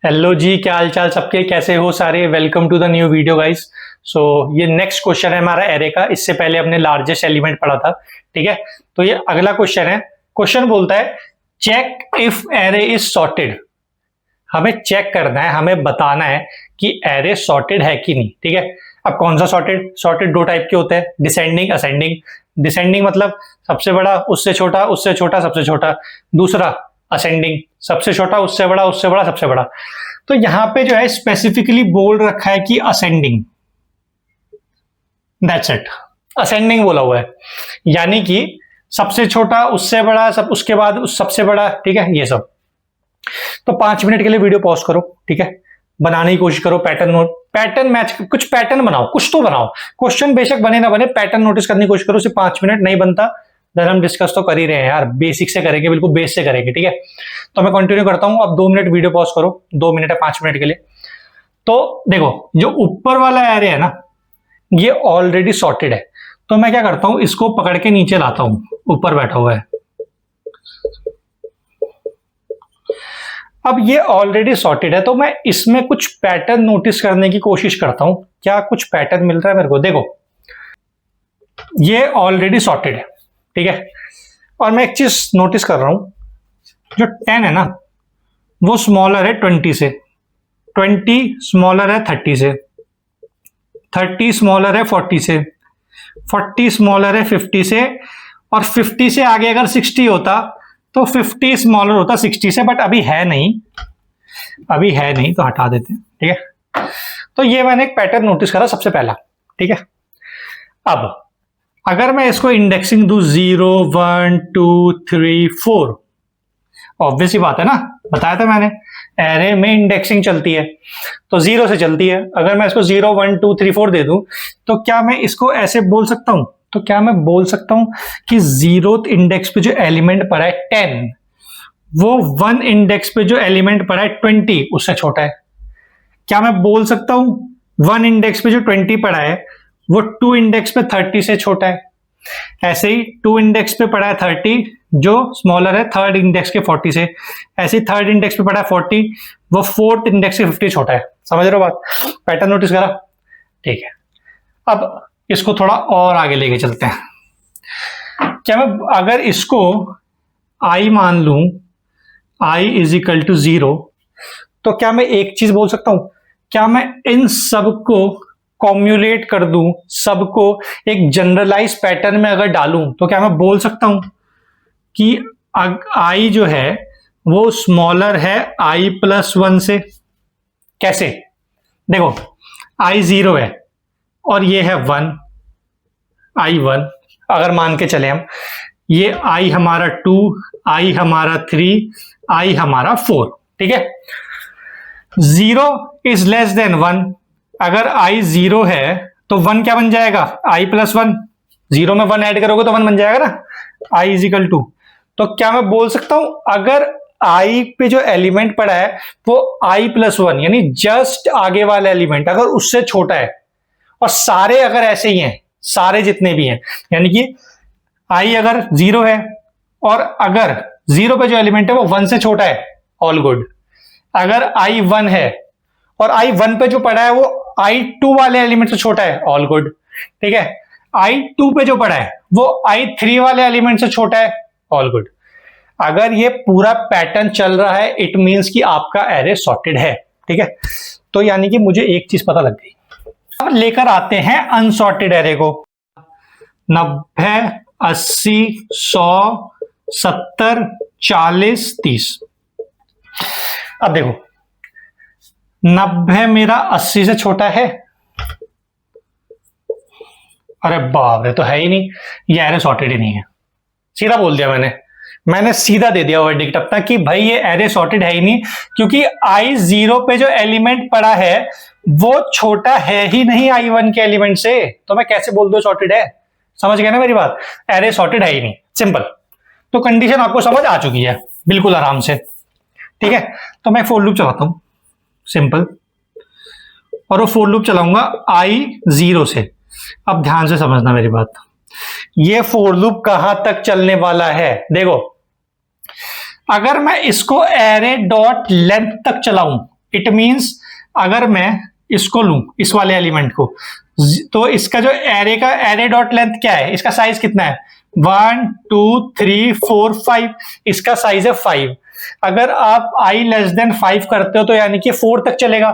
Hello जी, क्या हाल चाल सबके, कैसे हो सारे। Welcome to the new video guys. So ये नेक्स्ट क्वेश्चन है हमारा एरे का। इससे पहले हमने लार्जेस्ट एलिमेंट पढ़ा था, ठीक है। तो ये अगला क्वेश्चन है। क्वेश्चन बोलता है check if array is sorted. हमें चेक करना है, हमें बताना है कि एरे सॉर्टेड है कि नहीं, ठीक है। अब कौन सा सॉर्टेड? सॉर्टेड दो टाइप के होते हैं, डिसेंडिंग असेंडिंग। डिसेंडिंग मतलब सबसे बड़ा उससे छोटा, उससे छोटा सबसे छोटा। दूसरा असेंडिंग, सबसे छोटा उससे बड़ा, उससे बड़ा सबसे बड़ा। तो यहां पे जो है स्पेसिफिकली बोल रखा है कि असेंडिंग, दैट्स इट। असेंडिंग बोला हुआ है, यानी कि सबसे छोटा उससे बड़ा, सब उसके बाद उस सबसे बड़ा, ठीक है, ये सब। तो 5 मिनट के लिए वीडियो पॉज करो, ठीक है। बनाने की कोशिश करो पैटर्न नोट, पैटर्न मैच, कुछ पैटर्न बनाओ, कुछ तो बनाओ। क्वेश्चन बेशक बने ना बने, पैटर्न नोटिस करने की कोशिश करो। सिर्फ 5 मिनट नहीं बनता, देन हम डिस्कस तो कर ही रहे हैं यार, बेसिक से करेंगे, बिल्कुल बेस से करेंगे, ठीक है। तो मैं कंटिन्यू करता हूं। अब 2 मिनट वीडियो पॉज करो, 2 मिनट है 5 मिनट के लिए। तो देखो, जो ऊपर वाला एरे है ना, ये ऑलरेडी सॉर्टेड है। तो मैं क्या करता हूं, इसको पकड़ के नीचे लाता हूं, ऊपर बैठा हुआ है। अब ये ऑलरेडी सॉर्टेड है, तो मैं इसमें कुछ पैटर्न नोटिस करने की कोशिश करता हूं। क्या कुछ पैटर्न मिल रहा है मेरे को? देखो, ये ऑलरेडी सॉर्टेड है, ठीक है। और मैं एक चीज नोटिस कर रहा हूं, जो 10 है ना, वो स्मॉलर है 20 से, 20 स्मॉलर है 30 से, 30 स्मॉलर है 40 से, 40 स्मॉलर है 50 से, और 50 से आगे अगर 60 होता तो 50 स्मॉलर होता 60 से, बट अभी है नहीं, अभी है नहीं, तो हटा देते हैं, ठीक है। तो ये मैंने एक पैटर्न नोटिस करा सबसे पहला, ठीक है। अब अगर मैं इसको इंडेक्सिंग दूं 0 1 2 3 4, ऑब्वियस ही बात है ना, बताया था मैंने, एरे में इंडेक्सिंग चलती है तो 0 से चलती है। अगर मैं इसको 0 1 2 3 4 दे दूं, तो क्या मैं इसको ऐसे बोल सकता हूं? तो क्या मैं बोल सकता हूं कि 0th इंडेक्स पे जो एलिमेंट पड़ा है 10, वो 1 इंडेक्स पे जो एलिमेंट पड़ा है 20 उससे छोटा है? क्या मैं बोल सकता हूं 1 इंडेक्स पे जो 20 पड़ा है वो 2 इंडेक्स पे 30 से छोटा है? ऐसे ही 2 इंडेक्स पे पड़ा है 30, जो स्मॉलर है 3rd इंडेक्स के 40 से। ऐसे ही 3rd इंडेक्स पे पड़ा है 40, वो 4th इंडेक्स के 50 छोटा है। समझ रहे हो बात? पैटर्न नोटिस करा, ठीक है। अब इसको थोड़ा और आगे लेके चलते हैं। क्या मैं अगर इसको i मान लूं, i इज इक्वल टू 0, तो क्या मैं एक चीज बोल सकता हूं? क्या मैं इन सबको कॉम्युलेट कर दूं, सबको एक जनरलाइज पैटर्न में अगर डालूं, तो क्या मैं बोल सकता हूं कि i जो है वो स्मॉलर है i प्लस 1 से? कैसे? देखो, i 0 है और ये है 1, i 1। अगर मान के चले हम, ये i हमारा 2, i हमारा 3, i हमारा 4, ठीक है। 0 इज लेस देन 1। अगर i 0 है तो 1 क्या बन जाएगा? i plus 1। 0 में 1 ऐड करोगे तो 1 बन जाएगा ना, i इज इक्वल टू। तो क्या मैं बोल सकता हूं अगर i पे जो एलिमेंट पड़ा है वो i प्लस 1, यानी जस्ट आगे वाला एलिमेंट अगर उससे छोटा है, और सारे अगर ऐसे ही हैं, सारे जितने भी हैं, यानी कि i अगर 0 है और अगर 0 पे जो एलिमेंट है वो 1 से छोटा है, ऑल गुड। अगर i 1 है और i 1 पे जो पड़ा है वो i 2 वाले एलिमेंट से छोटा है, ऑल गुड, ठीक है। i 2 पे जो पड़ा है वो i 3 वाले एलिमेंट से छोटा है, ऑल गुड। अगर ये पूरा पैटर्न चल रहा है, इट मींस कि आपका एरे सॉर्टेड है, ठीक है। तो यानी कि मुझे एक चीज पता लग गई। अब लेकर आते हैं अनसॉर्टेड एरे को। 90 80 100 70 40 30। अब देखो, 90 मेरा 80 से छोटा है। अरे बाप रे, तो है ही नहीं, ये एरे सॉर्टेड ही नहीं है। सीधा बोल दिया मैंने सीधा दे दिया वर्डिक्ट अपना कि भाई ये एरे सॉर्टेड है ही नहीं, क्योंकि i 0 पे जो एलिमेंट पड़ा है वो छोटा है ही नहीं i 1 के एलिमेंट से। तो मैं कैसे बोल दूं सॉर्टेड है? समझ गए ना मेरी बात? एरे सॉर्टेड है ही नहीं, सिंपल। तो कंडीशन आपको समझ आ चुकी है बिल्कुल आराम से, ठीक है। तो मैं फोर लूप चलाता हूं, सिंपल, और वो फोर लूप चलाऊंगा i 0 से। अब ध्यान से समझना मेरी बात, ये फोर लूप कहां तक चलने वाला है? देखो, अगर मैं इसको एरे डॉट लेंथ तक चलाऊं, इट मींस अगर मैं इसको लूं, इस वाले एलिमेंट को, तो इसका जो एरे डॉट लेंथ क्या है, इसका साइज कितना है, 1 2 3 4 5, इसका साइज है 5। अगर आप i लेस देन 5 करते हो तो यानी कि 4 तक चलेगा,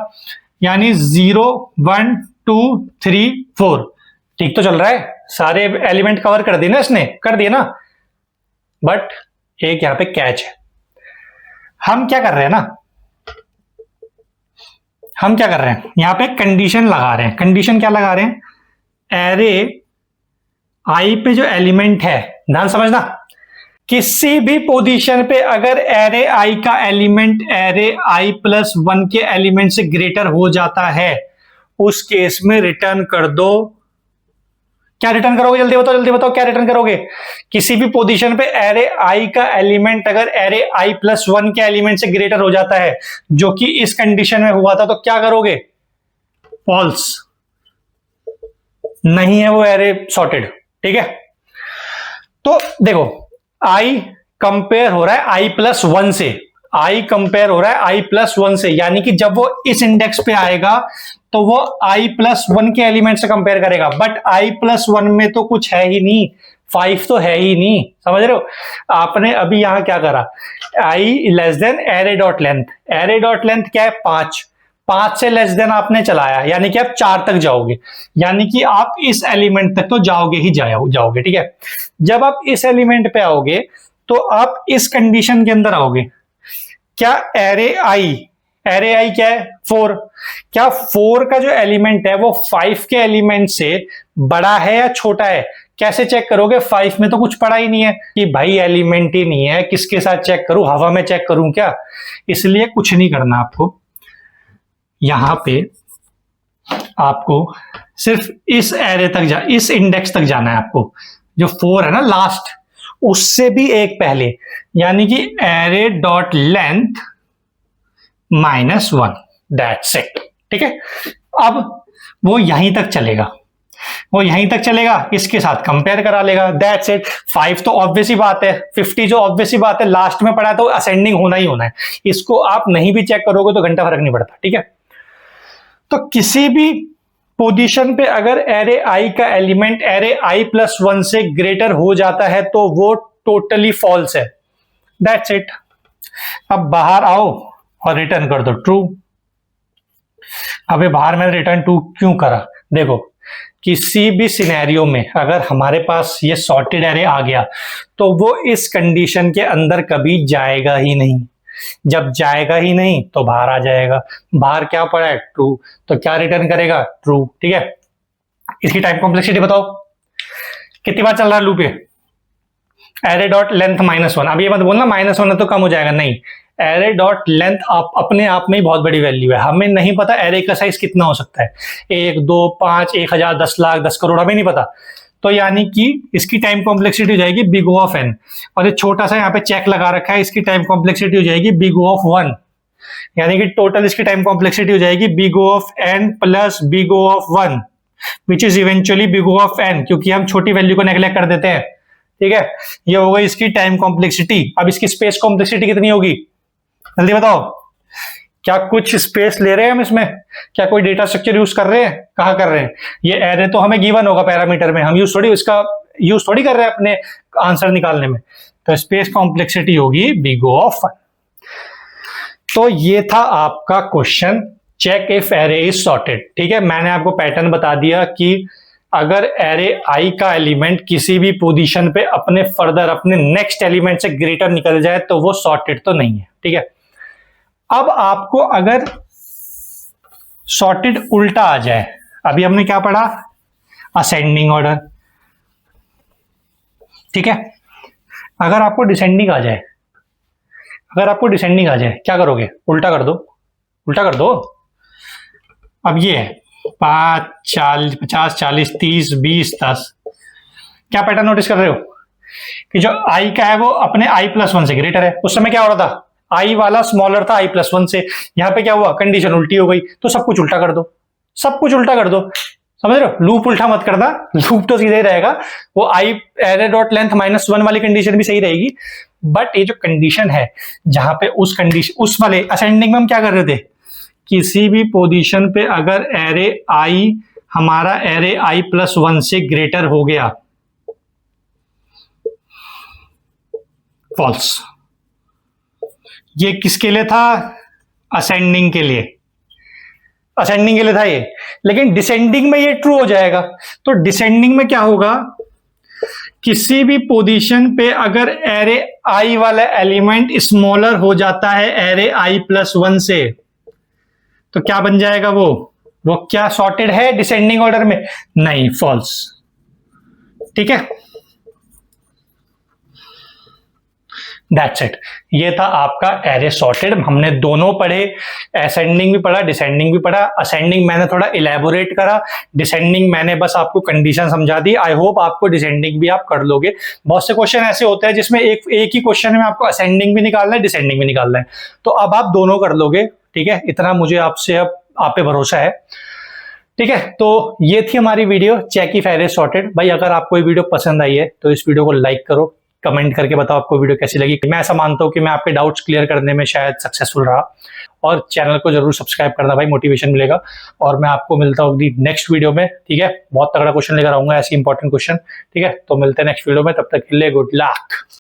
यानी 0 1 2 3 4। ठीक तो चल रहा है, सारे एलिमेंट कवर कर दिए ना इसने, कर दिए ना। बट एक यहां पे कैच है, हम क्या कर रहे हैं ना, हम क्या कर रहे हैं यहां पे कंडीशन लगा रहे हैं। कंडीशन क्या लगा रहे हैं, एरे आई पे जो एलिमेंट है, ध्यान समझना, किसी भी पोजीशन पे अगर एरे आई का एलिमेंट एरे आई प्लस 1 के एलिमेंट से ग्रेटर हो जाता है, उस केस में रिटर्न कर दो। क्या रिटर्न करोगे, जल्दी बताओ, जल्दी बताओ, क्या रिटर्न करोगे। किसी भी पोजीशन पे एरे आई का एलिमेंट अगर एरे आई प्लस 1 के एलिमेंट से ग्रेटर हो जाता है, जो कि इस कंडीशन में हुआ था, तो क्या करोगे, फॉल्स, नहीं है वो एरे सॉर्टेड। ठीक है, तो देखो आई कंपेयर हो रहा है आई प्लस 1 से, आई कंपेयर हो रहा है आई प्लस 1 से, यानी कि जब वो इस इंडेक्स पे आएगा तो वो आई प्लस 1 के एलिमेंट से कंपेयर करेगा। बट आई प्लस 1 में तो कुछ है ही नहीं, 5 तो है ही नहीं, समझ रहे हो। आपने अभी यहां क्या करा, i less than array dot length, array dot length क्या है 5, 5 से लेस देन आपने चलाया, यानी कि आप 4 तक जाओगे, यानी कि आप इस एलिमेंट तक तो जाओगे ही जाओगे। ठीक है, जब आप इस एलिमेंट पे आओगे तो आप इस कंडीशन के अंदर आओगे, क्या एरे आई क्या है 4, क्या 4 का जो एलिमेंट है वो 5 के एलिमेंट से बड़ा है या छोटा है। कैसे चेक करोगे, 5 में तो कुछ पड़ा ही नहीं है, कि भाई एलिमेंट ही नहीं है, किसके साथ चेक करूं, हवा में चेक करूं क्या। इसलिए कुछ नहीं करना आपको, यहां पे आपको सिर्फ इस एरे तक इस इंडेक्स तक जाना है आपको, जो 4 है ना लास्ट, उससे भी एक पहले, यानी कि array dot length -1, that's it. ठीक है, अब वो यहीं तक चलेगा, वो यहीं तक चलेगा, इसके साथ कंपेयर करा लेगा, दैट्स इट। 5 तो ऑब्वियस ही बात है, 50 जो ऑब्वियस ही बात है, लास्ट में पड़ा तो असेंडिंग होना ही होना है, इसको आप नहीं भी चेक करोगे तो घंटा फर्क नहीं पड़ता। ठीक है, तो किसी भी पोजीशन पे अगर एरे आई का एलिमेंट एरे आई प्लस 1 से ग्रेटर हो जाता है तो वो टोटली फॉल्स है, दैट्स इट। अब बाहर आओ और रिटर्न कर दो ट्रू। अबे बाहर मैंने रिटर्न ट्रू क्यों करा, देखो किसी भी सिनेरियो में अगर हमारे पास ये सॉर्टेड एरे आ गया तो वो इस कंडीशन के अंदर कभी जाएगा ही नहीं, जब जाएगा ही नहीं तो बाहर आ जाएगा, बाहर क्या पड़ा है ट्रू, तो क्या रिटर्न करेगा ट्रू। ठीक है, इसकी टाइम कॉम्प्लेक्सिटी बताओ कितनी बार चल रहा है लूप ये, एरे डॉट लेंथ -1। अब ये मत बोलना -1 है तो कम हो जाएगा, नहीं, एरे डॉट लेंथ आप अपने आप में ही बहुत बड़ी वैल्यू है। हमें नहीं पता एरे का साइज कितना हो सकता है, 1 2 5 1000 10 लाख 10 करोड़, हमें नहीं पता, तो यानी कि इसकी टाइम कॉम्प्लेक्सिटी हो जाएगी बिग O ऑफ n, और ये छोटा सा यहाँ पे चेक लगा रखा है, इसकी टाइम कॉम्प्लेक्सिटी हो जाएगी बिग O ऑफ 1, यानी कि टोटल इसकी टाइम कॉम्प्लेक्सिटी हो जाएगी big O of n plus big O of 1, which is eventually big O of n, क्योंकि हम छोटी वैल्यू को नेग्लेक्ट कर देते हैं। ठीक है, ये हो गई इसकी टाइम कॉम्प्लेक्सिटी। अब इसकी स्पेस कॉम्प्लेक्सिटी कितनी होगी, जल्दी बताओ, क्या कुछ स्पेस ले रहे हैं हम इसमें, क्या कोई डेटा स्ट्रक्चर यूज कर रहे हैं, कहाँ कर रहे हैं, ये एरे तो हमें गिवन होगा पैरामीटर में, हम इसका यूज थोड़ी कर रहे हैं अपने आंसर निकालने में, तो स्पेस कॉम्प्लेक्सिटी होगी बिग O ऑफ 1। तो ये था आपका question, check if array is sorted. ठीक है, मैंने आपको पैटर्न बता दिया कि अगर एरे आई का एलिमेंट किसी भी पोजीशन पे अपने नेक्स्ट एलिमेंट से ग्रेटर निकल जाए तो वो सॉर्टेड तो नहीं है। ठीक है, अब आपको अगर सॉर्टेड उल्टा आ जाए, अभी हमने क्या पढ़ा, असेंडिंग ऑर्डर। ठीक है, अगर आपको डिसेंडिंग आ जाए, क्या करोगे, उल्टा कर दो। अब ये है 5 50 40 30 20 10, क्या पैटर्न नोटिस कर रहे हो कि जो आई का है वो अपने आई प्लस 1 से ग्रेटर है। उस समय क्या हो रहा था, आई वाला स्मॉलर था आई प्लस 1 से, यहां पे क्या हुआ, कंडीशन उल्टी हो गई, तो सब कुछ उल्टा कर दो, समझ रहे हो, लूप उल्टा मत करना, लूप तो सीधा ही रहेगा, वो आई एरे डॉट लेंथ -1 वाली कंडीशन भी सही रहेगी, बट ये जो कंडीशन है जहां पे उस वाले असेंडिंग में हम क्या कर रहे थे किसी भी पोजीशन पे अगर एरे आई, हमारा एरे आई प्लस 1 से ग्रेटर हो गया, फॉल्स। ये किसके लिए था? असेंडिंग के लिए, असेंडिंग के लिए था ये। लेकिन डिसेंडिंग में ये ट्रू हो जाएगा। तो डिसेंडिंग में क्या होगा, किसी भी पोजीशन पे अगर एरे आई वाला एलिमेंट स्मॉलर हो जाता है एरे आई प्लस 1 से, तो क्या बन जाएगा? वो क्या सॉर्टेड है डिसेंडिंग ऑर्डर में? नहीं, फॉल्स। ठीक है, दैट्स इट। ये था आपका एरे सॉर्टेड। हमने दोनों पढ़े, असेंडिंग भी पढ़ा, डिसेंडिंग भी पढ़ा। असेंडिंग मैंने थोड़ा इलेबोरेट करा, डिसेंडिंग मैंने बस आपको कंडीशन समझा दी। आई होप आपको डिसेंडिंग भी आप कर लोगे। बहुत से क्वेश्चन ऐसे होते हैं जिसमें एक ही क्वेश्चन में आपको असेंडिंग भी निकालना है, डिसेंडिंग भी निकालना है, तो अब आप दोनों कर लोगे। ठीक है, इतना मुझे आपसे अब आप पे भरोसा है। ठीक है, तो ये थी हमारी video, check if array sorted. भाई अगर आपको ये वीडियो पसंद आई है तो इस वीडियो को लाइक करो, कमेंट करके बताओ आपको वीडियो कैसी लगी। मैं ऐसा मानता हूं कि मैं आपके डाउट्स क्लियर करने में शायद सक्सेसफुल रहा। और चैनल को जरूर सब्सक्राइब करना भाई, मोटिवेशन मिलेगा। और मैं आपको मिलता हूँ नेक्स्ट वीडियो में। ठीक है, बहुत तगड़ा क्वेश्चन लेकर आऊंगा, ऐसी इंपॉर्टेंट क्वेश्चन। ठीक है, तो मिलते हैं नेक्स्ट वीडियो में, तब तक के लिए गुड लक।